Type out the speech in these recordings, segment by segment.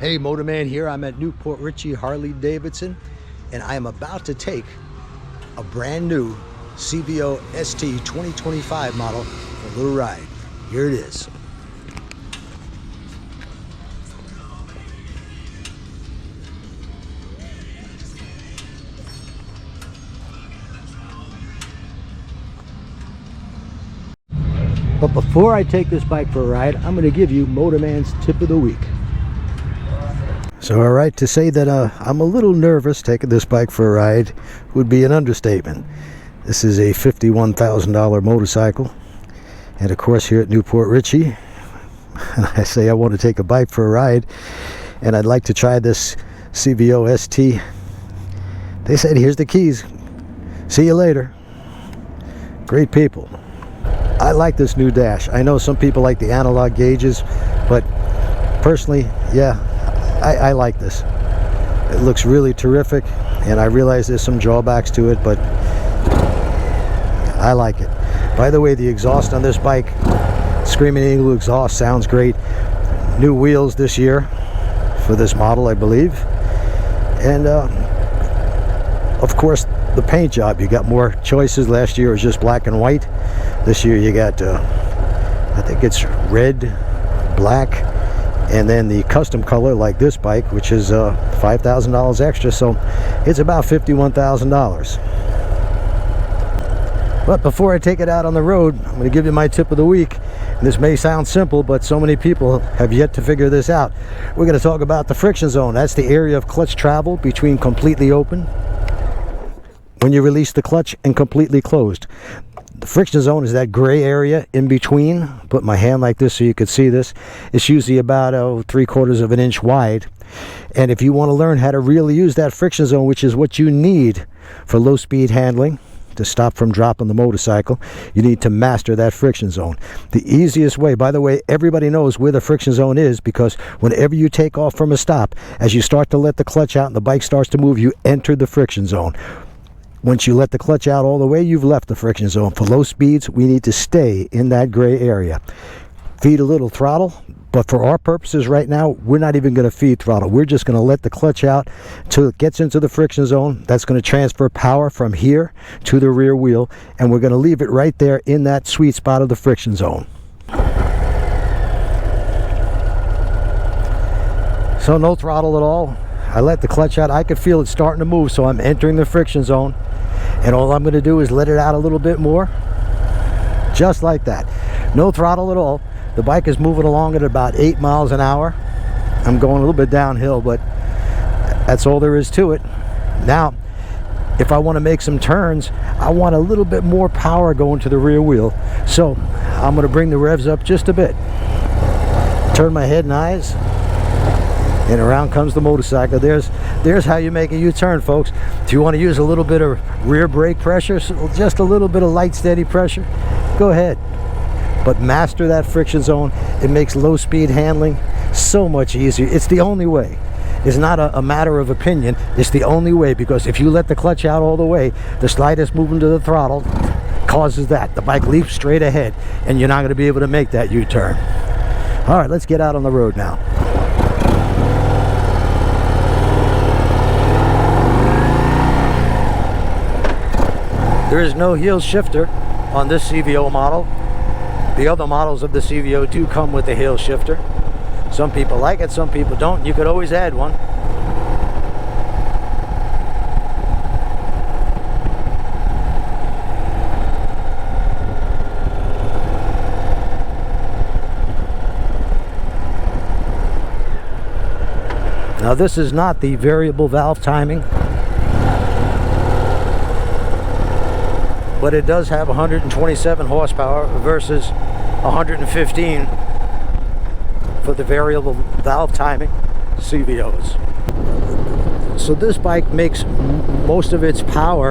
Hey, Motorman here. I'm at Newport Richey Harley-Davidson, and I am about to take a brand new CVO ST 2025 model for a little ride. Here it is. But before I take this bike for a ride, I'm going to give you Motorman's tip of the week. So, all right, to say that I'm a little nervous taking this bike for a ride would be an understatement. This is a $51,000 motorcycle, and of course here at Newport Richey, I say I want to take a bike for a ride, and I'd like to try this CVO ST. They said, here's the keys. See you later. Great people. I like this new dash. I know some people like the analog gauges, but personally, yeah, I like this. It looks really terrific, and I realize there's some drawbacks to it, but I like it. By the way, the exhaust on this bike, Screaming Eagle exhaust, sounds great. New wheels this year for this model, I believe. And of course, the paint job. You got more choices. Last year it was just black and white. This year you got, I think it's red, black, and then the custom color like this bike, which is $5,000 extra, so it's about $51,000. But before I take it out on the road, I'm going to give you my tip of the week. And this may sound simple, but so many people have yet to figure this out. We're going to talk about the friction zone. That's the area of clutch travel between completely open, when you release the clutch, and completely closed. The friction zone is that gray area in between. Put my hand like this so you could see this. It's usually about 3/4 of an inch wide. And if you want to learn how to really use that friction zone, which is what you need for low speed handling, to stop from dropping the motorcycle, you need to master that friction zone. The easiest way, by the way, everybody knows where the friction zone is, because whenever you take off from a stop, as you start to let the clutch out and the bike starts to move, you enter the friction zone. Once you let the clutch out all the way, you've left the friction zone. For low speeds, we need to stay in that gray area. Feed a little throttle, but for our purposes right now, we're not even going to feed throttle. We're just going to let the clutch out until it gets into the friction zone. That's going to transfer power from here to the rear wheel, and we're going to leave it right there in that sweet spot of the friction zone. So no throttle at all. I let the clutch out. I could feel it starting to move, so I'm entering the friction zone. And all I'm going to do is let it out a little bit more. Just like that. No throttle at all. The bike is moving along at about 8 miles an hour. I'm going a little bit downhill, but that's all there is to it. Now, if I want to make some turns, I want a little bit more power going to the rear wheel. So I'm going to bring the revs up just a bit. Turn my head and eyes. And around comes the motorcycle. There's how you make a U-turn, folks. If you want to use a little bit of rear brake pressure, just a little bit of light, steady pressure, go ahead. But master that friction zone. It makes low speed handling so much easier. It's the only way. It's not a matter of opinion. It's the only way, because if you let the clutch out all the way, the slightest movement to the throttle causes that. The bike leaps straight ahead, and you're not going to be able to make that U-turn. All right, let's get out on the road now. There is no heel shifter on this CVO model. The other models of the CVO do come with a heel shifter. Some people like it, some people don't. You could always add one. Now, this is not the variable valve timing, but it does have 127 horsepower versus 115 for the variable valve timing CVOs. So this bike makes most of its power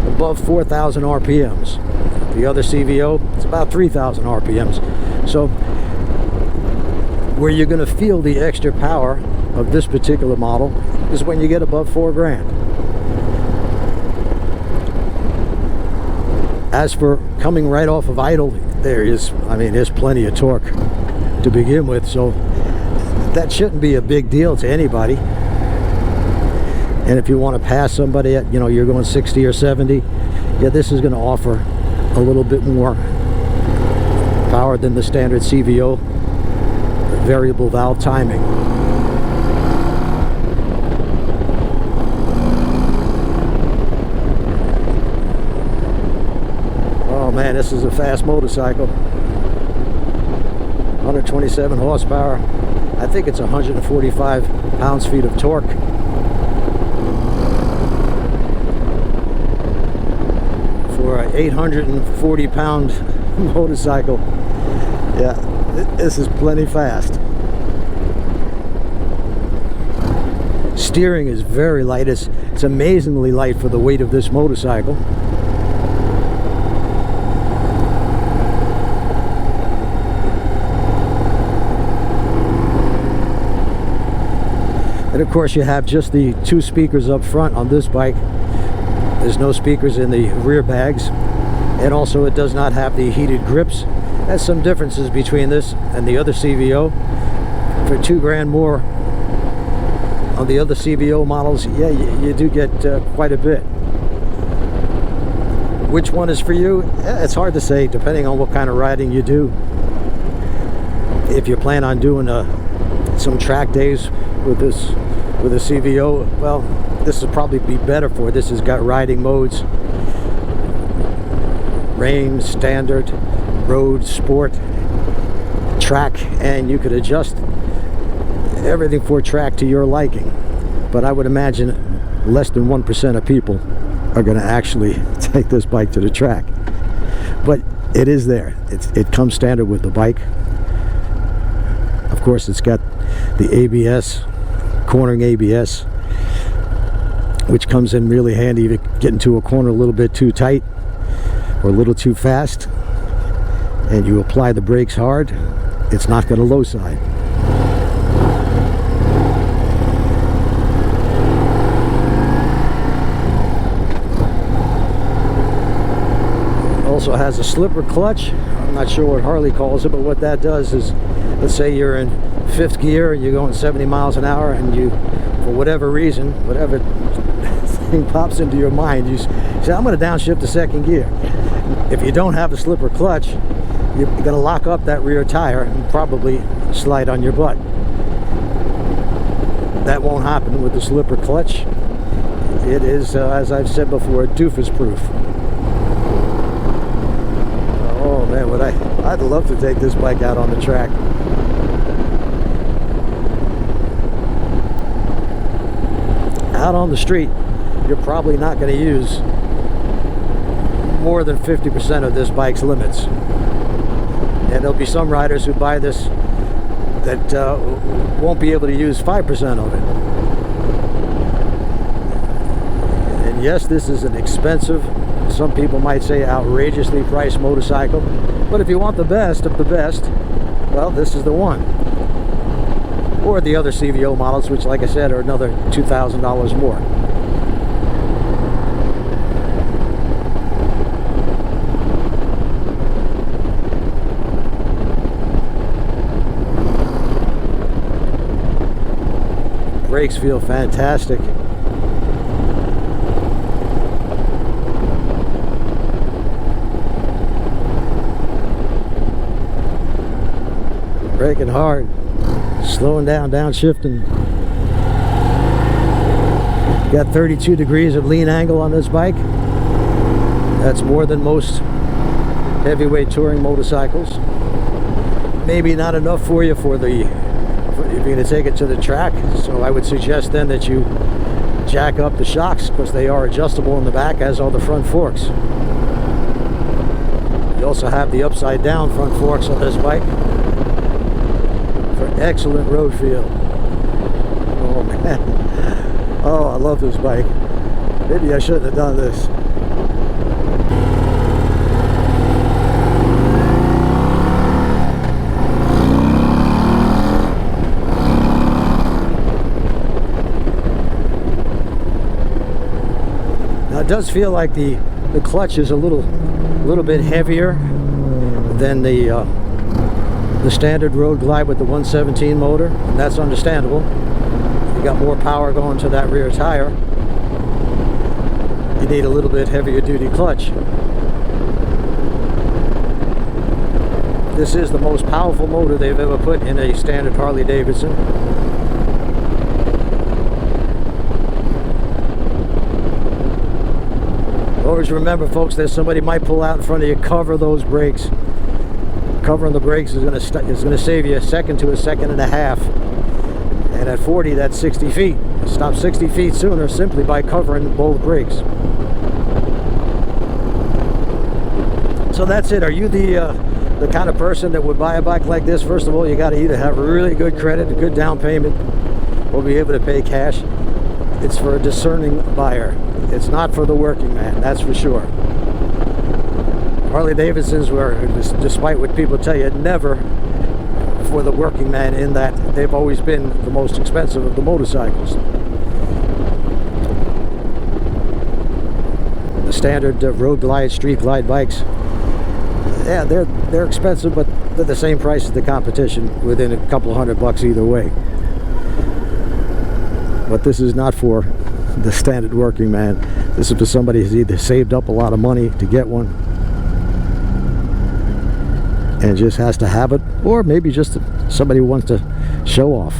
above 4,000 RPMs. The other CVO, it's about 3,000 RPMs. So where you're going to feel the extra power of this particular model is when you get above 4 grand. As for coming right off of idle, there's plenty of torque to begin with, so that shouldn't be a big deal to anybody. And if you want to pass somebody at, you know, you're going 60 or 70, yeah, this is going to offer a little bit more power than the standard CVO variable valve timing. Oh man, this is a fast motorcycle. 127 horsepower. I think it's 145 pounds-feet of torque. For an 840-pound motorcycle, yeah, this is plenty fast. Steering is very light. It's amazingly light for the weight of this motorcycle. And of course you have just the 2 speakers up front on this bike. There's no speakers in the rear bags, and also it does not have the heated grips. That's some differences between this and the other CVO. For $2 grand more on the other CVO models, yeah, you do get quite a bit. Which one is for you? It's hard to say, depending on what kind of riding you do. If you plan on doing some track days with a CVO, well, this will probably be better for it. This has got riding modes: rain, standard, road, sport, track, and you could adjust everything for track to your liking. But I would imagine less than 1% of people are going to actually take this bike to the track. But it is there. It comes standard with the bike. Of course, it's got the ABS, cornering ABS, which comes in really handy if you get into a corner a little bit too tight or a little too fast, and you apply the brakes hard, it's not going to low side. Also has a slipper clutch. I'm not sure what Harley calls it, but what that does is, let's say you're in 5th gear and you're going 70 miles an hour, and you, for whatever reason, whatever thing pops into your mind, you say, I'm going to downshift to 2nd gear. If you don't have a slipper clutch, you're going to lock up that rear tire and probably slide on your butt. That won't happen with the slipper clutch. It is, as I've said before, doofus proof. Oh man, I'd love to take this bike out on the track. Out on the street, you're probably not going to use more than 50% of this bike's limits. And there'll be some riders who buy this that won't be able to use 5% of it. And yes, this is an expensive, some people might say outrageously priced motorcycle, but if you want the best of the best, well, this is the one. Or the other CVO models, which, like I said, are another $2,000 more. Brakes feel fantastic. Braking hard, slowing down, downshifting. Got 32 degrees of lean angle on this bike. That's more than most heavyweight touring motorcycles. Maybe not enough for you for if you're going to take it to the track. So I would suggest then that you jack up the shocks, because they are adjustable in the back, as are the front forks. You also have the upside down front forks on this bike for excellent road feel. Oh man, oh, I love this bike. Maybe I shouldn't have done this. Now it does feel like the clutch is a little bit heavier than the the standard road glide with the 117 motor, and that's understandable. You got more power going to that rear tire. You need a little bit heavier duty clutch. This is the most powerful motor they've ever put in a standard Harley-Davidson. Always remember, folks, that somebody might pull out in front of you. Cover those brakes. Covering the brakes is going to save you a second to a second and a half. And at 40, that's 60 feet. Stop 60 feet sooner simply by covering both brakes. So that's it. Are you the kind of person that would buy a bike like this? First of all, you got to either have really good credit, a good down payment, or be able to pay cash. It's for a discerning buyer. It's not for the working man, that's for sure. Harley-Davidsons were, despite what people tell you, never for the working man, in that they've always been the most expensive of the motorcycles. The standard road glide, street glide bikes, yeah, they're expensive, but they're the same price as the competition, within a couple $100 either way. But this is not for the standard working man. This is for somebody who's either saved up a lot of money to get one and just has to have it, or maybe just somebody who wants to show off.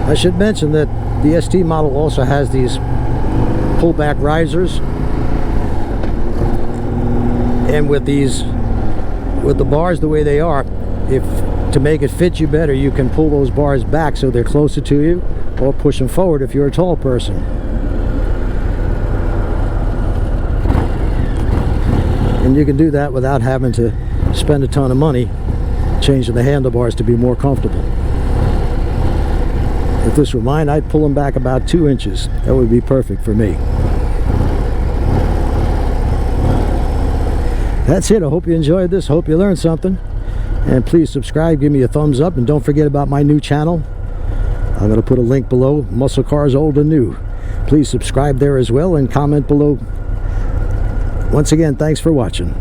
I should mention that the ST model also has these pullback risers, and with the bars the way they are, to make it fit you better, you can pull those bars back so they're closer to you, or push them forward if you're a tall person. And you can do that without having to spend a ton of money changing the handlebars to be more comfortable. If this were mine, I'd pull them back about 2 inches. That would be perfect for me. That's it. I hope you enjoyed this. Hope you learned something. And please subscribe, give me a thumbs up, and don't forget about my new channel. I'm going to put a link below, Muscle Cars Old and New. Please subscribe there as well, and comment below. Once again, thanks for watching.